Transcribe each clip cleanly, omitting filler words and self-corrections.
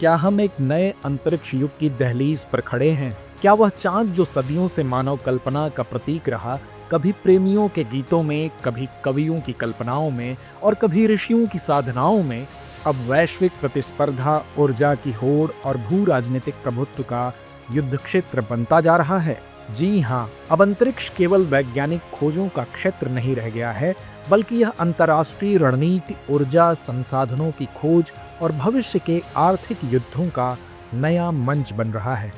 क्या हम एक नए अंतरिक्ष युग की दहलीज पर खड़े हैं? क्या वह चांद जो सदियों से मानव कल्पना का प्रतीक रहा, कभी प्रेमियों के गीतों में, कभी कवियों की कल्पनाओं में और कभी ऋषियों की साधनाओं में, अब वैश्विक प्रतिस्पर्धा, ऊर्जा की होड़ और भू राजनीतिक प्रभुत्व का युद्ध क्षेत्र बनता जा रहा है? जी हाँ, अब अंतरिक्ष केवल वैज्ञानिक खोजों का क्षेत्र नहीं रह गया है, बल्कि यह अंतर्राष्ट्रीय रणनीति, ऊर्जा संसाधनों की खोज और भविष्य के आर्थिक युद्धों का नया मंच बन रहा है।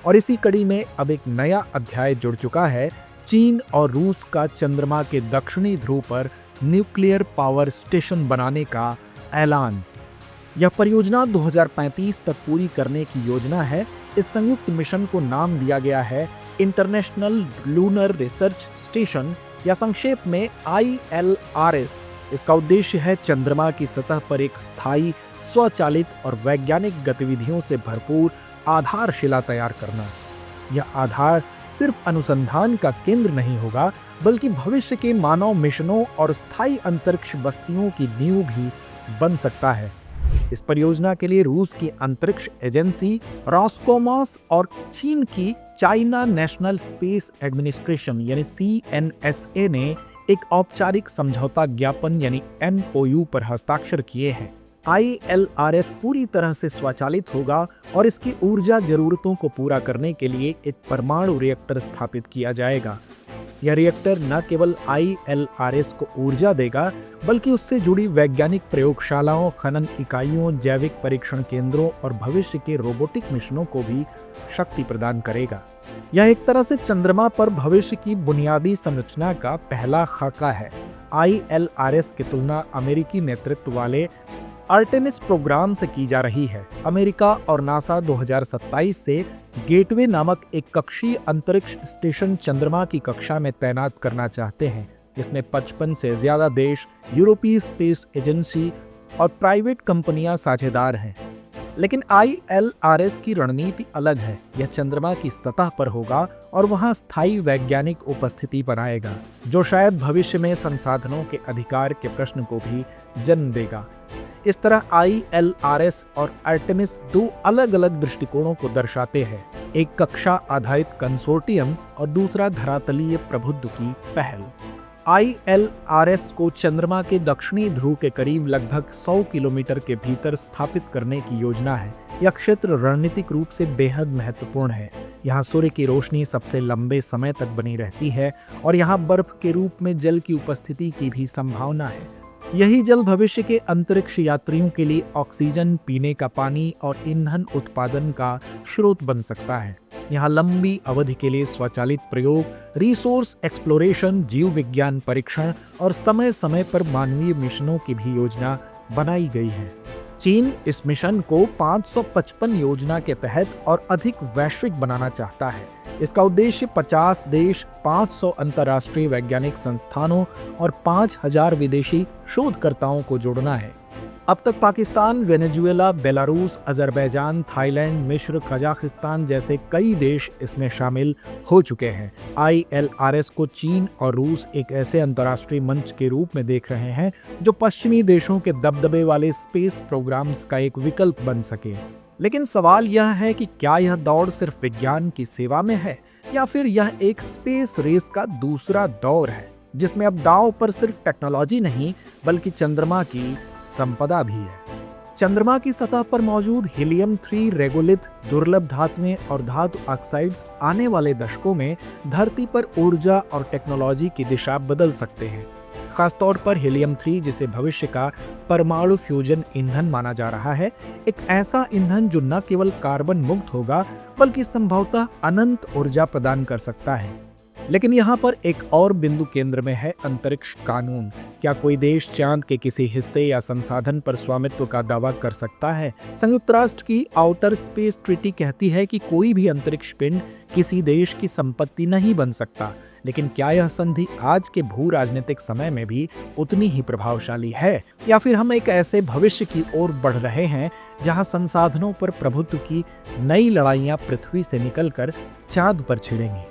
और इसी कड़ी में अब एक नया अध्याय जुड़ चुका है, चीन और रूस का चंद्रमा के दक्षिणी ध्रुव पर न्यूक्लियर पावर स्टेशन बनाने का ऐलान। यह परियोजना 2035 तक पूरी करने की योजना है। इस संयुक्त मिशन को नाम दिया गया है इंटरनेशनल लूनर रिसर्च स्टेशन या संक्षेप में ILRS। इसका उद्देश्य है चंद्रमा की सतह पर एक स्थायी, स्वचालित और वैज्ञानिक गतिविधियों से भरपूर आधारशिला तैयार करना। यह आधार सिर्फ अनुसंधान का केंद्र नहीं होगा, बल्कि भविष्य के मानव मिशनों और स्थायी अंतरिक्ष बस्तियों की नींव भी बन सकता है। इस परियोजना के लिए रूस की अंतरिक्ष एजेंसी रॉसकोमॉस और चीन की चाइना नेशनल स्पेस एडमिनिस्ट्रेशन यानी CNSA ने एक औपचारिक समझौता ज्ञापन यानी MOU पर हस्ताक्षर किए हैं। ILRS पूरी तरह से स्वचालित होगा और इसकी ऊर्जा जरूरतों को पूरा करने के लिए एक परमाणु रिएक्टर स्थापित किया जाएगा। यह रिएक्टर न केवल ILRS को ऊर्जा देगा, बल्कि उससे जुड़ी वैज्ञानिक प्रयोगशालाओं, खनन इकाइयों, जैविक परीक्षण केंद्रों और भविष्य के रोबोटिक मिशनों को भी शक्ति प्रदान करेगा। यह एक तरह से चंद्रमा पर भविष्य की बुनियादी संरचना का पहला खाका है। ILRS की तुलना अमेरिकी नेतृत्व वाले आर्टेमिस प्रोग्राम से की जा रही है। अमेरिका और नासा 2027 से गेटवे नामक एक कक्षीय अंतरिक्ष स्टेशन चंद्रमा की कक्षा में तैनात करना चाहते हैं। इसमें 55 से ज्यादा देश, यूरोपीय स्पेस एजेंसी और प्राइवेट कंपनियां साझेदार हैं। लेकिन ILRS की रणनीति अलग है। यह चंद्रमा की सतह पर होगा और वहां स्थायी वैज्ञानिक उपस्थिति बनाएगा, जो शायद भविष्य में संसाधनों के अधिकार के प्रश्न को भी जन्म देगा। इस तरह ILRS और आर्टेमिस दो अलग अलग दृष्टिकोणों को दर्शाते हैं, एक कक्षा आधारित कंसोर्टियम और दूसरा धरातलीय प्रभुत्व की पहल। ILRS को चंद्रमा के दक्षिणी ध्रुव के करीब लगभग 100 किलोमीटर के भीतर स्थापित करने की योजना है। यह क्षेत्र रणनीतिक रूप से बेहद महत्वपूर्ण है। यहाँ सूर्य की रोशनी सबसे लंबे समय तक बनी रहती है और यहाँ बर्फ के रूप में जल की उपस्थिति की भी संभावना है। यही जल भविष्य के अंतरिक्ष यात्रियों के लिए ऑक्सीजन, पीने का पानी और ईंधन उत्पादन का स्रोत बन सकता है। यहाँ लंबी अवधि के लिए स्वचालित प्रयोग, रिसोर्स एक्सप्लोरेशन, जीव विज्ञान परीक्षण और समय समय पर मानवीय मिशनों की भी योजना बनाई गई है। चीन इस मिशन को 555 योजना के तहत और अधिक वैश्विक बनाना चाहता है। इसका उद्देश्य 50 देश, 500 अंतर्राष्ट्रीय वैज्ञानिक संस्थानों और 5000 विदेशी शोधकर्ताओं को जोड़ना है। अब तक Pakistan, Venezuela, Belarus, Azerbaijan, Thailand, मिस्र, कजाकिस्तान जैसे कई देश इसमें शामिल हो चुके हैं। ILRS को चीन और रूस एक ऐसे अंतर्राष्ट्रीय मंच के रूप में देख रहे हैं जो पश्चिमी देशों के दबदबे वाले स्पेस प्रोग्राम्स का एक विकल्प बन सके। लेकिन सवाल यह है कि क्या यह दौड़ सिर्फ विज्ञान की सेवा में है या फिर यह एक स्पेस रेस का दूसरा दौर है, जिसमें अब दांव पर सिर्फ टेक्नोलॉजी नहीं बल्कि चंद्रमा की संपदा भी है। चंद्रमा की सतह पर मौजूद हीलियम-3, रेगोलिथ, दुर्लभ धातुएं और धातु ऑक्साइड्स आने वाले दशकों में धरती पर ऊर्जा और टेक्नोलॉजी की दिशा बदल सकते हैं। खासतौर पर हीलियम-3, जिसे भविष्य का परमाणु फ्यूजन ईंधन माना जा रहा है, एक ऐसा ईंधन जो न केवल कार्बन मुक्त होगा बल्कि संभवतः अनंत ऊर्जा प्रदान कर सकता है। लेकिन यहाँ पर एक और बिंदु केंद्र में है, अंतरिक्ष कानून। क्या कोई देश चांद के किसी हिस्से या संसाधन पर स्वामित्व का दावा कर सकता है? संयुक्त राष्ट्र की आउटर स्पेस ट्रीटी कहती है कि कोई भी अंतरिक्ष पिंड किसी देश की संपत्ति नहीं बन सकता। लेकिन क्या यह संधि आज के भू राजनीतिक समय में भी उतनी ही प्रभावशाली है, या फिर हम एक ऐसे भविष्य की ओर बढ़ रहे हैं जहां संसाधनों पर प्रभुत्व की नई लड़ाइयां पृथ्वी से निकलकर चांद पर छिड़ेंगी?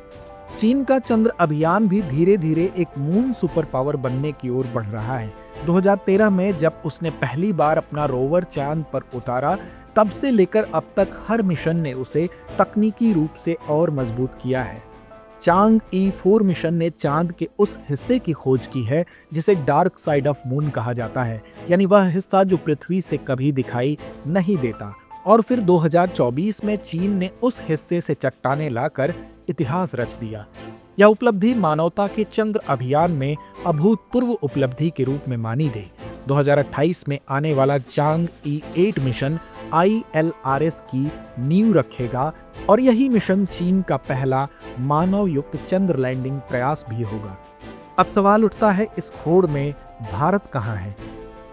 चीन का चंद्र अभियान भी धीरे धीरे एक मून सुपर पावर बनने की ओर बढ़ रहा है। 2013 में जब उसने पहली बार अपना रोवर चांद पर उतारा, तब से लेकर अब तक हर मिशन ने उसे तकनीकी रूप से और मजबूत किया है। चांग-ई 4 मिशन ने चांद के उस हिस्से की खोज की है जिसे डार्क साइड ऑफ मून कहा जाता है, यानी वह हिस्सा जो पृथ्वी से कभी दिखाई नहीं देता। और फिर 2024 में चीन ने उस हिस्से से चट्टानें लाकर इतिहास रच दिया। यह उपलब्धि मानवता के चंद्र अभियान में अभूतपूर्व उपलब्धि के रूप में मानी गई। 2028 में आने वाला चांग-ई 8 मिशन ILRS की नींव रखेगा और यही मिशन चीन का पहला मानव युक्त चंद्र लैंडिंग प्रयास भी होगा। अब सवाल उठता है, इस होड़ में भारत कहाँ है?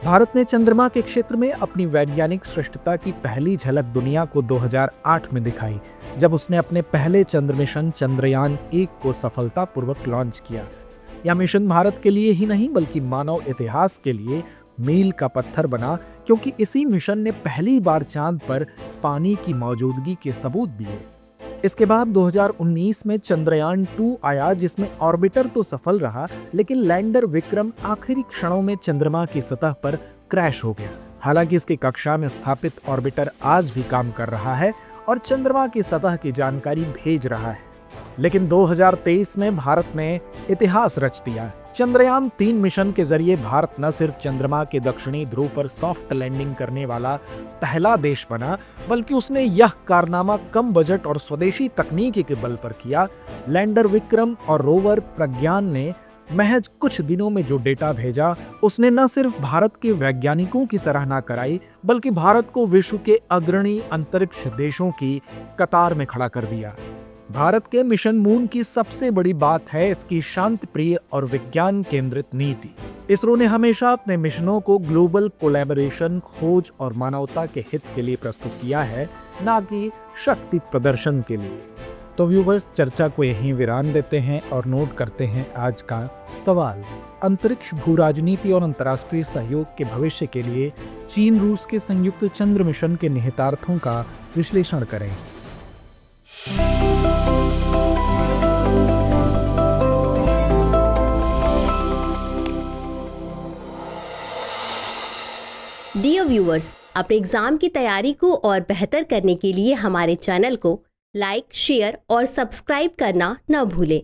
भारत ने चंद्रमा के क्षेत्र में अपनी वैज्ञानिक श्रेष्ठता की पहली झलक दुनिया को 2008 में दिखाई, जब उसने अपने पहले चंद्र मिशन चंद्रयान 1 को सफलतापूर्वक लॉन्च किया। यह मिशन भारत के लिए ही नहीं बल्कि मानव इतिहास के लिए मील का पत्थर बना, क्योंकि इसी मिशन ने पहली बार चांद पर पानी की मौजूदगी के सबूत दिए। इसके बाद 2019 में चंद्रयान 2 आया, जिसमें ऑर्बिटर तो सफल रहा लेकिन लैंडर विक्रम आखिरी क्षणों में चंद्रमा की सतह पर क्रैश हो गया। हालांकि इसकी कक्षा में स्थापित ऑर्बिटर आज भी काम कर रहा है और चंद्रमा की सतह की जानकारी भेज रहा है। लेकिन 2023 में भारत ने इतिहास रच दिया। चंद्रयान 3 मिशन के जरिए भारत न सिर्फ चंद्रमा के दक्षिणी ध्रुव पर सॉफ्ट लैंडिंग करने वाला पहला देश बना, बल्कि उसने यह कारनामा कम बजट और स्वदेशी तकनीकी के बल पर किया। लैंडर विक्रम और रोवर प्रज्ञान ने महज कुछ दिनों में जो डेटा भेजा, उसने न सिर्फ भारत के वैज्ञानिकों की सराहना कराई, बल्कि भारत को विश्व के अग्रणी अंतरिक्ष देशों की कतार में खड़ा कर दिया। भारत के मिशन मून की सबसे बड़ी बात है इसकी शांति प्रिय और विज्ञान केंद्रित नीति। इसरो ने हमेशा अपने मिशनों को ग्लोबल कोलैबोरेशन, खोज और मानवता के हित के लिए प्रस्तुत किया है, न कि शक्ति प्रदर्शन के लिए। तो व्यूवर्स, चर्चा को यहीं विराम देते हैं और नोट करते हैं आज का सवाल। अंतरिक्ष, भू राजनीति और अंतर्राष्ट्रीय सहयोग के भविष्य के लिए चीन रूस के संयुक्त चंद्र मिशन के निहितार्थों का विश्लेषण करें। डियर व्यूअर्स, अपने एग्जाम की तैयारी को और बेहतर करने के लिए हमारे चैनल को लाइक, शेयर और सब्सक्राइब करना न भूलें।